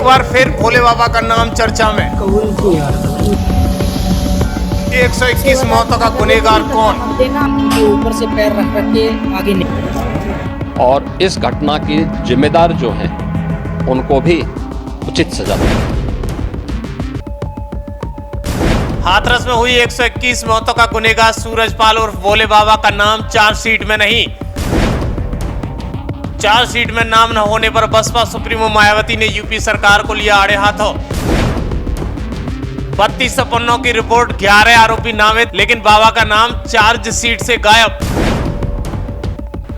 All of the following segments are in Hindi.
एक बार फिर भोले बाबा का नाम चर्चा में। 121 मौतों का गुनहगार कौन? ऊपर से पैर रख के आगे निकल। और इस घटना की जिम्मेदार जो हैं उनको भी उचित सजा दें। हाथरस में हुई 121 मौतों का गुनहगार सूरजपाल उर्फ भोले बाबा का नाम चार्जशीट में नहीं। चार्जशीट में नाम न होने पर बसपा सुप्रीमो मायावती ने यूपी सरकार को लिया आड़े हाथों। 32 पन्नों की रिपोर्ट, 11 आरोपी नामित, लेकिन बाबा का नाम चार्जशीट से गायब।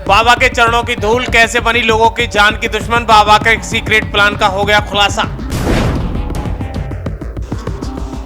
बाबा के चरणों की धूल कैसे बनी लोगों की जान की दुश्मन, बाबा के सीक्रेट प्लान का हो गया खुलासा।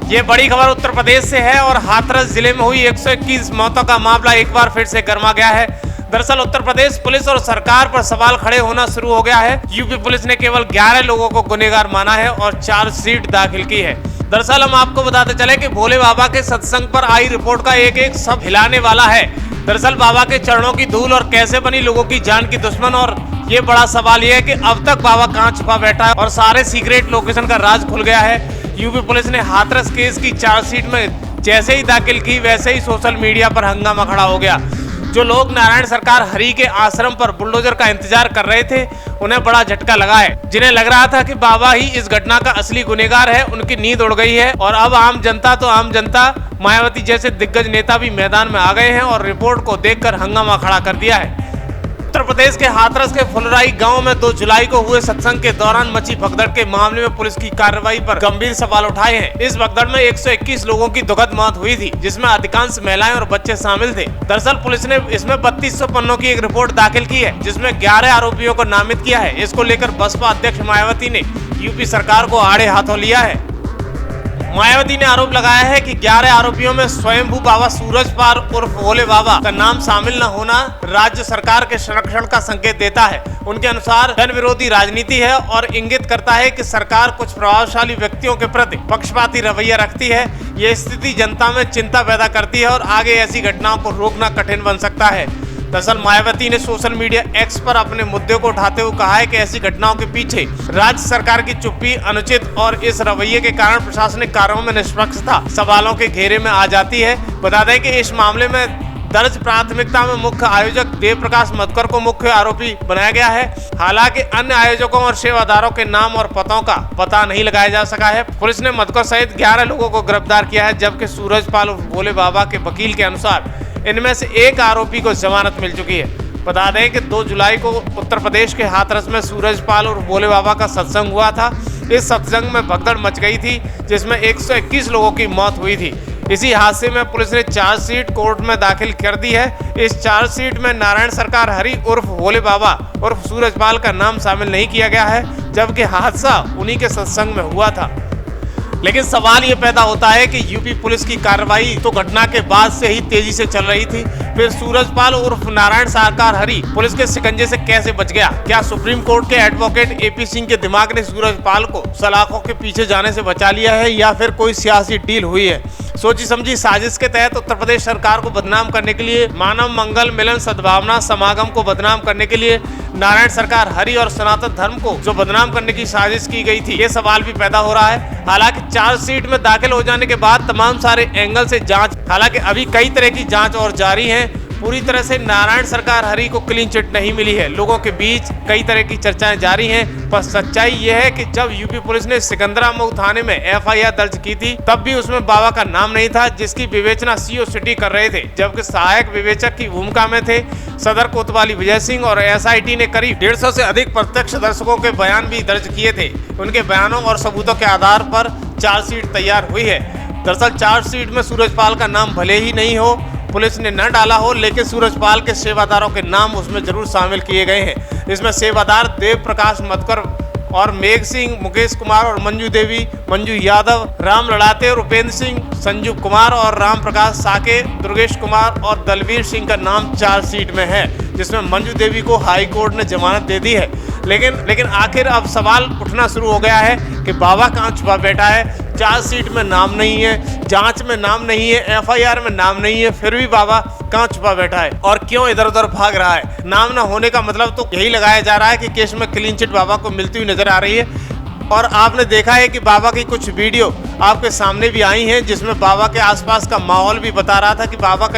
ये बड़ी खबर उत्तर प्रदेश से है और हाथरस जिले में हुई 121 मौतों का मामला एक बार फिर से गर्मा गया है। दरअसल उत्तर प्रदेश पुलिस और सरकार पर सवाल खड़े होना शुरू हो गया है। यूपी पुलिस ने केवल 11 लोगों को गुनहगार माना है और चार्जशीट दाखिल की है। दरअसल हम आपको बताते चले कि भोले बाबा के सत्संग पर आई रिपोर्ट का एक एक सब हिलाने वाला है। दरअसल बाबा के चरणों की धूल और कैसे बनी लोगों की जान की दुश्मन, और ये बड़ा सवाल ये है कि अब तक बाबा कहां छुपा बैठा है और सारे सीक्रेट लोकेशन का राज खुल गया है। यूपी पुलिस ने हाथरस केस की चार्जशीट में जैसे ही दाखिल की वैसे ही सोशल मीडिया पर हंगामा खड़ा हो गया। जो लोग नारायण सरकार हरि के आश्रम पर बुलडोजर का इंतजार कर रहे थे उन्हें बड़ा झटका लगा है। जिन्हें लग रहा था कि बाबा ही इस घटना का असली गुनहगार है, उनकी नींद उड़ गई है और अब आम जनता मायावती जैसे दिग्गज नेता भी मैदान में आ गए हैं और रिपोर्ट को देखकर हंगामा खड़ा कर दिया है। उत्तर प्रदेश के हाथरस के फुलराई गांव में 2 जुलाई को हुए सत्संग के दौरान मची भगदड़ के मामले में पुलिस की कार्रवाई पर गंभीर सवाल उठाए हैं। इस भगदड़ में 121 लोगों की दुखद मौत हुई थी, जिसमें अधिकांश महिलाएं और बच्चे शामिल थे। दरअसल पुलिस ने इसमें 3200 पन्नों की एक रिपोर्ट दाखिल की है, जिसमें 11 आरोपियों को नामित किया है। इसको लेकर बसपा अध्यक्ष मायावती ने यूपी सरकार को आड़े हाथों लिया है। मायावती ने आरोप लगाया है कि 11 आरोपियों में स्वयंभू बाबा सूरजपाल उर्फ भोले बाबा का नाम शामिल न होना राज्य सरकार के संरक्षण का संकेत देता है। उनके अनुसार जन विरोधी राजनीति है और इंगित करता है कि सरकार कुछ प्रभावशाली व्यक्तियों के प्रति पक्षपाती रवैया रखती है। ये स्थिति जनता में चिंता पैदा करती है और आगे ऐसी घटनाओं को रोकना कठिन बन सकता है। दरअसल मायावती ने सोशल मीडिया एक्स पर अपने मुद्दे को उठाते हुए कहा है कि ऐसी घटनाओं के पीछे राज्य सरकार की चुप्पी, अनुचित और इस रवैये के कारण प्रशासनिक कार्यों में निष्पक्षता सवालों के घेरे में आ जाती है। बता दें कि इस मामले में दर्ज प्राथमिकता में मुख्य आयोजक देव प्रकाश मधुकर को मुख्य आरोपी बनाया गया है। हालांकि अन्य आयोजकों और सेवादारों के नाम और पतों का पता नहीं लगाया जा सका है। पुलिस ने मधुकर सहित 11 लोगों को गिरफ्तार किया है, जबकि सूरजपाल उर्फ भोले बाबा के वकील के अनुसार इनमें से एक आरोपी को जमानत मिल चुकी है। बता दें कि 2 जुलाई को उत्तर प्रदेश के हाथरस में सूरजपाल और भोले बाबा का सत्संग हुआ था। इस सत्संग में भगदड़ मच गई थी, जिसमें 121 लोगों की मौत हुई थी। इसी हादसे में पुलिस ने चार्जशीट कोर्ट में दाखिल कर दी है। इस चार्जशीट में नारायण सरकार हरि उर्फ भोले बाबा उर्फ सूरजपाल का नाम शामिल नहीं किया गया है, जबकि हादसा उन्हीं के सत्संग में हुआ था। लेकिन सवाल ये पैदा होता है कि यूपी पुलिस की कार्रवाई तो घटना के बाद से ही तेजी से चल रही थी, फिर सूरजपाल उर्फ नारायण सरकार हरि पुलिस के शिकंजे से कैसे बच गया? क्या सुप्रीम कोर्ट के एडवोकेट AP सिंह के दिमाग ने सूरजपाल को सलाखों के पीछे जाने से बचा लिया है या फिर कोई सियासी डील हुई है? सोची समझी साजिश के तहत उत्तर प्रदेश सरकार को बदनाम करने के लिए, मानव मंगल मिलन सद्भावना समागम को बदनाम करने के लिए नारायण सरकार हरि और सनातन धर्म को जो बदनाम करने की साजिश की गई थी, ये सवाल भी पैदा हो रहा है। हालांकि चार्जशीट में दाखिल हो जाने के बाद तमाम सारे एंगल से जांच, हालांकि अभी कई तरह की जांच और जारी है। पूरी तरह से नारायण सरकार हरि को क्लीन चिट नहीं मिली है। लोगों के बीच कई तरह की चर्चाएं जारी हैं, पर सच्चाई यह है कि जब यूपी पुलिस ने सिकंदराबाद थाने में FIR दर्ज की थी, तब भी उसमें बाबा का नाम नहीं था, जिसकी विवेचना CO सिटी कर रहे थे, जबकि सहायक विवेचक की भूमिका में थे सदर कोतवाली विजय सिंह और SIT ने करीब 150 से अधिक प्रत्यक्ष दर्शकों के बयान भी दर्ज किए थे। उनके बयानों और सबूतों के आधार पर चार्जशीट तैयार हुई है। दरअसल चार्जशीट में सूरजपाल का नाम भले ही नहीं हो, पुलिस ने न डाला हो, लेकिन सूरजपाल के सेवादारों के नाम उसमें जरूर शामिल किए गए हैं। इसमें सेवादार देव प्रकाश मधुकर और मेघ सिंह, मुकेश कुमार और मंजू देवी, मंजू यादव, राम लड़ाते और उपेंद्र सिंह, संजू कुमार और राम प्रकाश साके, दुर्गेश कुमार और दलवीर सिंह का नाम चार्जशीट में है, जिसमें मंजू देवी को हाई कोर्ट ने जमानत दे दी है। लेकिन आखिर अब सवाल उठना शुरू हो गया है कि बाबा कहाँ छुपा बैठा है? चार्जशीट में नाम नहीं है, जांच में नाम नहीं है, FIR में नाम नहीं है, फिर भी बाबा कहाँ छुपा बैठा है और क्यों इधर उधर भाग रहा है? नाम न होने का मतलब तो यही लगाया जा रहा है कि केस में क्लीन चिट बाबा को मिलती हुई नजर आ रही है। और आपने देखा है कि बाबा की कुछ वीडियो आपके सामने भी आई हैं जिसमें बाबा के आसपास का माहौल भी बता रहा था कि बाबा का